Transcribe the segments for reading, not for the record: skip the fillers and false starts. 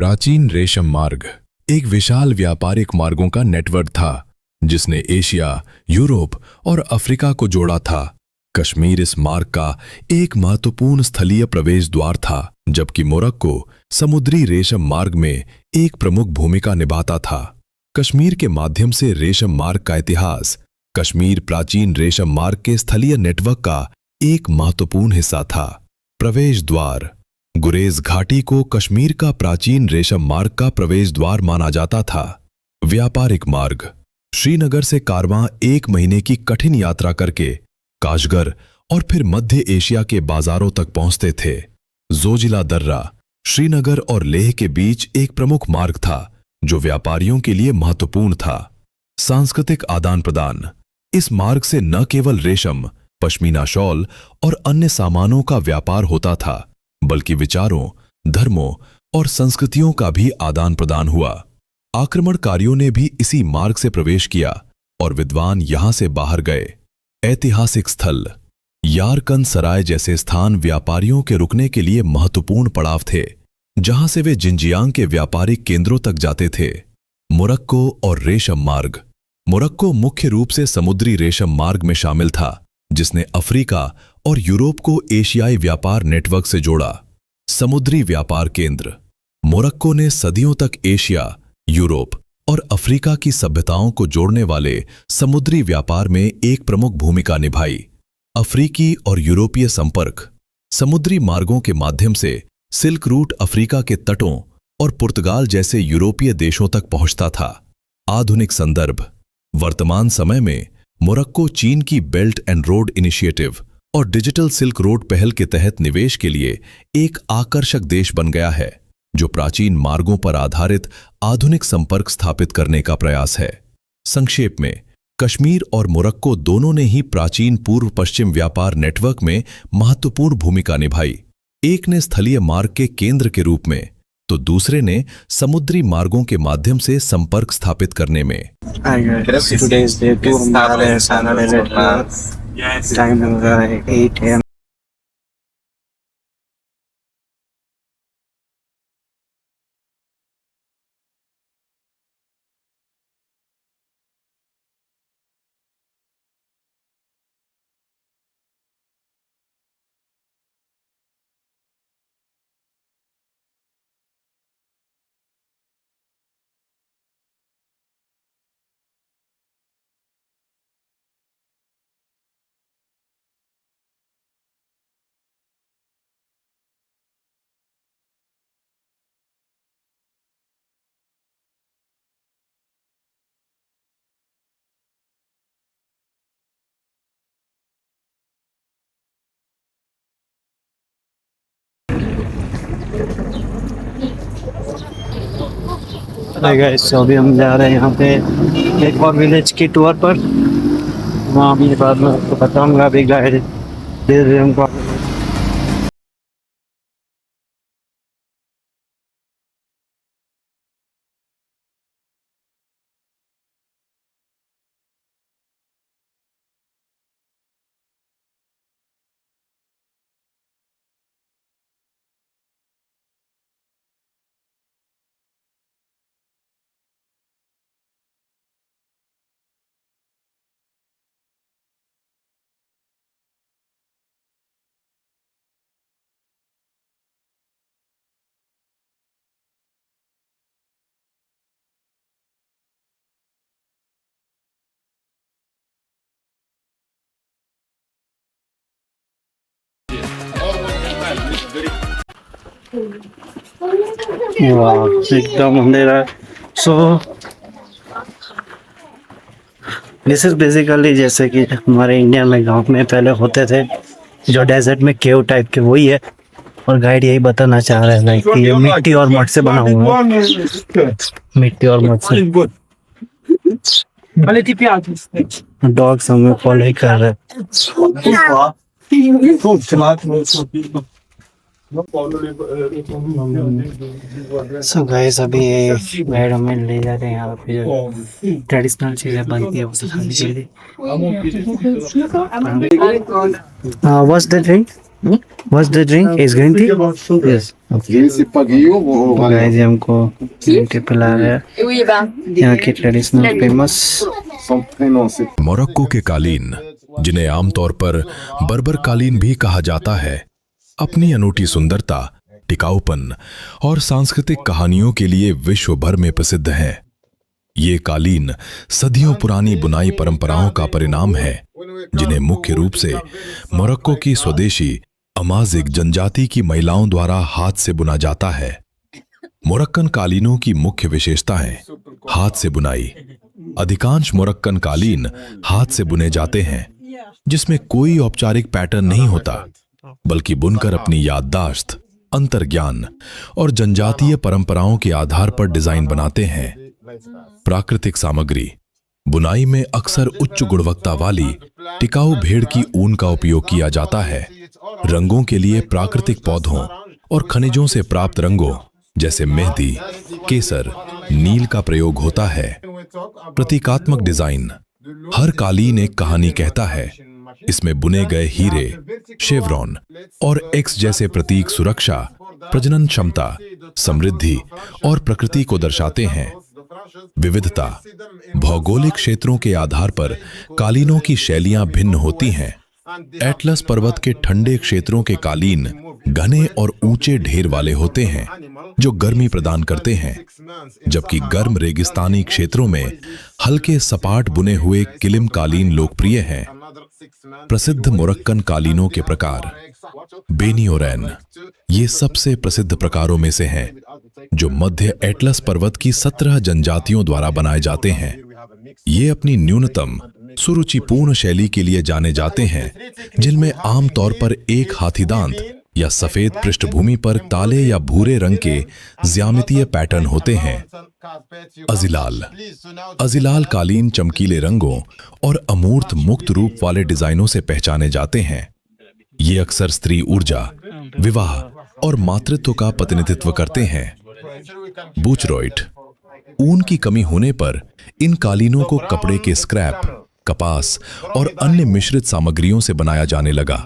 प्राचीन रेशम मार्ग एक विशाल व्यापारिक मार्गों का नेटवर्क था जिसने एशिया, यूरोप और अफ्रीका को जोड़ा था। कश्मीर इस मार्ग का एक महत्वपूर्ण स्थलीय प्रवेश द्वार था, जबकि मोरक्को समुद्री रेशम मार्ग में एक प्रमुख भूमिका निभाता था। कश्मीर के माध्यम से रेशम मार्ग का इतिहास। कश्मीर प्राचीन रेशम मार्ग के स्थलीय नेटवर्क का एक महत्वपूर्ण हिस्सा था। प्रवेश द्वार। गुरेज घाटी को कश्मीर का प्राचीन रेशम मार्ग का प्रवेश द्वार माना जाता था। व्यापारिक मार्ग। श्रीनगर से कारवां 1 महीने की कठिन यात्रा करके काशगर और फिर मध्य एशिया के बाजारों तक पहुंचते थे। जोजिला दर्रा श्रीनगर और लेह के बीच एक प्रमुख मार्ग था जो व्यापारियों के लिए महत्वपूर्ण था। सांस्कृतिक आदान प्रदान। इस मार्ग से न केवल रेशम, पश्मीना शॉल और अन्य सामानों का व्यापार होता था, बल्कि विचारों, धर्मों और संस्कृतियों का भी आदान प्रदान हुआ। आक्रमणकारियों ने भी इसी मार्ग से प्रवेश किया और विद्वान यहां से बाहर गए। ऐतिहासिक स्थल। यारकन सराय जैसे स्थान व्यापारियों के रुकने के लिए महत्वपूर्ण पड़ाव थे, जहां से वे जिंजियांग के व्यापारिक केंद्रों तक जाते थे। मोरक्को और रेशम मार्ग। मोरक्को मुख्य रूप से समुद्री रेशम मार्ग में शामिल था, जिसने अफ्रीका और यूरोप को एशियाई व्यापार नेटवर्क से जोड़ा। समुद्री व्यापार केंद्र। मोरक्को ने सदियों तक एशिया, यूरोप और अफ्रीका की सभ्यताओं को जोड़ने वाले समुद्री व्यापार में एक प्रमुख भूमिका निभाई। अफ्रीकी और यूरोपीय संपर्क। समुद्री मार्गों के माध्यम से सिल्क रूट अफ्रीका के तटों और पुर्तगाल जैसे यूरोपीय देशों तक पहुंचता था। आधुनिक संदर्भ। वर्तमान समय में मोरक्को चीन की बेल्ट एंड रोड इनिशिएटिव और डिजिटल सिल्क रोड पहल के तहत निवेश के लिए एक आकर्षक देश बन गया है, जो प्राचीन मार्गों पर आधारित आधुनिक संपर्क स्थापित करने का प्रयास है। संक्षेप में, कश्मीर और मोरक्को दोनों ने ही प्राचीन पूर्व पश्चिम व्यापार नेटवर्क में महत्वपूर्ण भूमिका निभाई। एक ने स्थलीय मार्ग के केंद्र के रूप में, तो दूसरे ने समुद्री मार्गों के माध्यम से संपर्क स्थापित करने में। गाइस, अभी हम जा रहे हैं यहाँ पे एक और विलेज की टूर पर। वहाँ भी बाद में आपको बताऊँगा। अभी गाइड दे रहे हमको। वाह, एकदम अंधेरा। सो दिस इज बेसिकली जैसे कि हमारे इंडिया में गांव में पहले होते थे, जो डेजर्ट में केव टाइप के, वही है। और गाइड यही बताना चाह रहे हैं कि ये मिट्टी और मड से बना हुआ है। मिट्टी और मड से। डॉग्स हमें फॉलो कर रहे हैं। सो गाइस, अभी ये गाइड हमें ले जा रहे हैं यहाँ पे जो ट्रेडिशनल चीजें बनती है वो सिखाने के लिए। What's the thing? What's the drink? Is green tea? Yes. Guys ये हमको ग्रीन टी पिला रहे हैं, यहाँ की ट्रेडिशनल फेमस। मोरक्को के कालीन, जिन्हें आमतौर पर बर्बर कालीन भी कहा जाता है, अपनी अनूठी सुंदरता, टिकाऊपन और सांस्कृतिक कहानियों के लिए विश्व भर में प्रसिद्ध हैं। ये कालीन सदियों पुरानी बुनाई परंपराओं का परिणाम है, जिन्हें मुख्य रूप से मोरक्को की स्वदेशी अमाजिग जनजाति की महिलाओं द्वारा हाथ से बुना जाता है। मोरक्कन कालीनों की मुख्य विशेषताएं: हाथ से बुनाई। अधिकांश मोरक्कन कालीन हाथ से बुने जाते हैं, जिसमें कोई औपचारिक पैटर्न नहीं होता, बल्कि बुनकर अपनी याददाश्त, अंतर्ज्ञान और जनजातीय परंपराओं के आधार पर डिजाइन बनाते हैं। प्राकृतिक सामग्री। बुनाई में अक्सर उच्च गुणवत्ता वाली टिकाऊ भेड़ की ऊन का उपयोग किया जाता है। रंगों के लिए प्राकृतिक पौधों और खनिजों से प्राप्त रंगों जैसे मेहंदी, केसर, नील का प्रयोग होता है। प्रतीकात्मक डिजाइन। हर कालीन एक कहानी कहता है। इसमें बुने गए हीरे, शेवरॉन और एक्स जैसे प्रतीक सुरक्षा, प्रजनन क्षमता, समृद्धि और प्रकृति को दर्शाते हैं। विविधता। भौगोलिक क्षेत्रों के आधार पर कालीनों की शैलियां भिन्न होती हैं। एटलस पर्वत के ठंडे क्षेत्रों के कालीन घने और ऊंचे ढेर वाले होते हैं, जो गर्मी प्रदान करते हैं, जबकि गर्म रेगिस्तानी क्षेत्रों में हल्के सपाट बुने हुए किलिम कालीन लोकप्रिय हैं। प्रसिद्ध मोरक्कन कालीनों के प्रकार। बेनी ओरेन, ये सबसे प्रसिद्ध प्रकारों में से हैं, जो मध्य एटलस पर्वत की 17 जनजातियों द्वारा बनाए जाते हैं। ये अपनी न्यूनतम सुरुचिपूर्ण शैली के लिए जाने जाते हैं, जिनमें आमतौर पर एक हाथीदांत या सफेद पृष्ठभूमि पर काले या भूरे रंग के ज्यामितीय पैटर्न होते हैं। अजिलाल। अजिलाल कालीन चमकीले रंगों और अमूर्त मुक्त रूप वाले डिजाइनों से पहचाने जाते हैं। ये अक्सर स्त्री ऊर्जा, विवाह और मातृत्व का प्रतिनिधित्व करते हैं। बूचरॉइट। ऊन की कमी होने पर इन कालीनों को कपड़े के स्क्रैप, कपास और अन्य मिश्रित सामग्रियों से बनाया जाने लगा।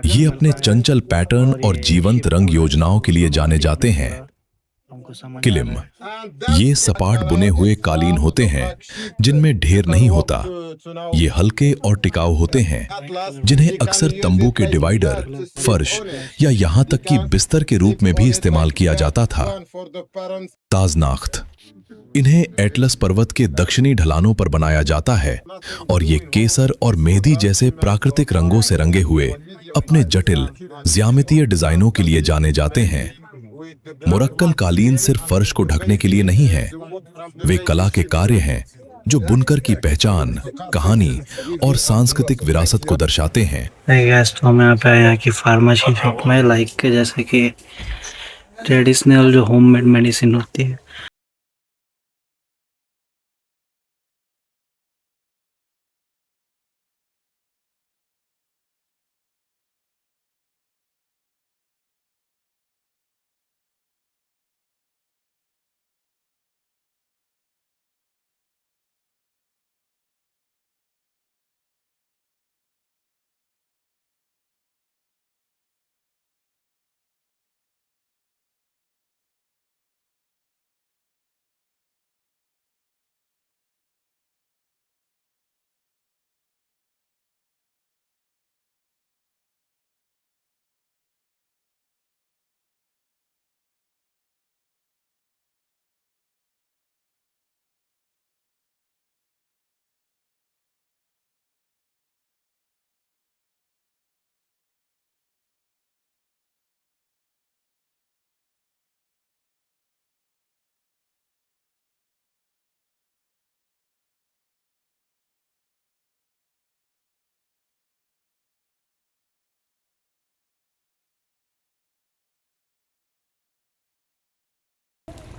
ये अपने चंचल पैटर्न और जीवंत रंग योजनाओं के लिए जाने जाते हैं। किलिम। ये सपाट बुने हुए कालीन होते हैं, जिनमें ढेर नहीं होता। ये हल्के और टिकाऊ होते हैं, जिन्हें अक्सर तंबू के डिवाइडर, फर्श या यहां तक कि बिस्तर के रूप में भी इस्तेमाल किया जाता था। ताजनाख्त। इन्हें एटलस पर्वत के दक्षिणी ढलानों पर बनाया जाता है और ये केसर और मेहंदी जैसे प्राकृतिक रंगों से रंगे हुए अपने जटिल ज्यामितीय डिजाइनों के लिए जाने जाते हैं। मोरक्कन कालीन सिर्फ फर्श को ढकने के लिए नहीं है, वे कला के कार्य हैं जो बुनकर की पहचान, कहानी और सांस्कृतिक विरासत को दर्शाते हैं। तो हम यहाँ की फार्मेसी शॉप में लाइक के जैसे कि ट्रेडिशनल जो होममेड मेडिसिन होती है,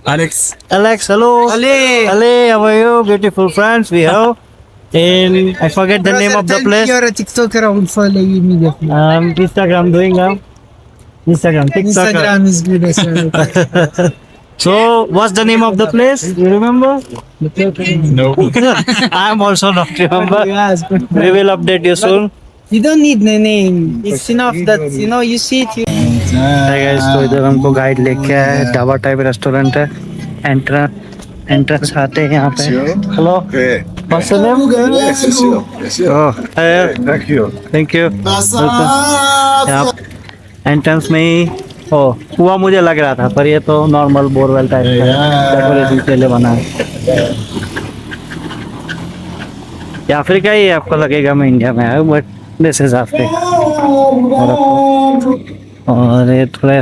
Alex. Alex, hello. Ale, how are you? Beautiful friends, we have. And I forget the name of the place. You're a TikToker, I will follow you immediately. Instagram doing now. TikTok. Instagram is good as well. So, what's the name of the place? You remember? No. I'm also not remember. Yes, but We will update you soon. You don't need the name. It's enough that you know you see it. Guys तो इधर हमको guide लेके आया है, dhaba type restaurant है। Entrance आते हैं यहाँ पे। Hello, what's your name? Thank you. यहाँ एंट्रेंस में ही कुआं मुझे लग रहा था, पर ये तो नॉर्मल बोरवेल टाइप का डेकोरेशन के लिए बना है। ये अफ्रीका ही है, आपको लगेगा मैं इंडिया में आया, बट दिस इज अफ्रीका। और ये थोड़ा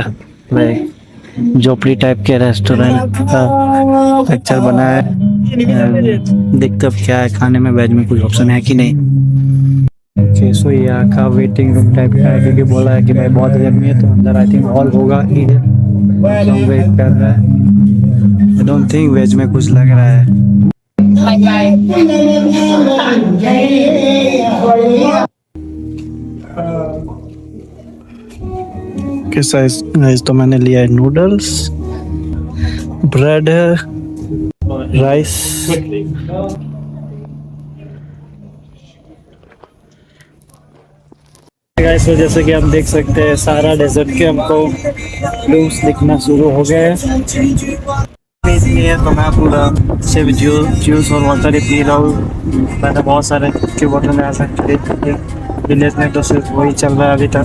झोपड़ी टाइप के रेस्टोरेंट का पिक्चर बना है। देखते अब क्या है खाने में, वेज में कुछ ऑप्शन है कि नहीं। सो यहाँ का वेटिंग रूम टाइप का है, क्योंकि बोला है कि भाई बहुत गर्मी है, तो अंदर आई थिंक हॉल होगा ही है। हम वेट कर रहे हैं। आई डोंट थिंक वेज में कुछ लग रहा है। के साइज तो मैंने लिया है नूडल्स, ब्रेड है, राइस। गाइस तो जैसे कि आप देख सकते हैं सारा डेजर्ट के हमको रूम्स दिखना शुरू हो गए हैं। इसलिए तो मैं पूरा सिर्फ जूस और वाटर ही पी रहा हूँ। मैंने बहुत सारे के बोतल ऐसा खरीद, विलेज में तो सिर्फ वही चल रहा है अभी तक।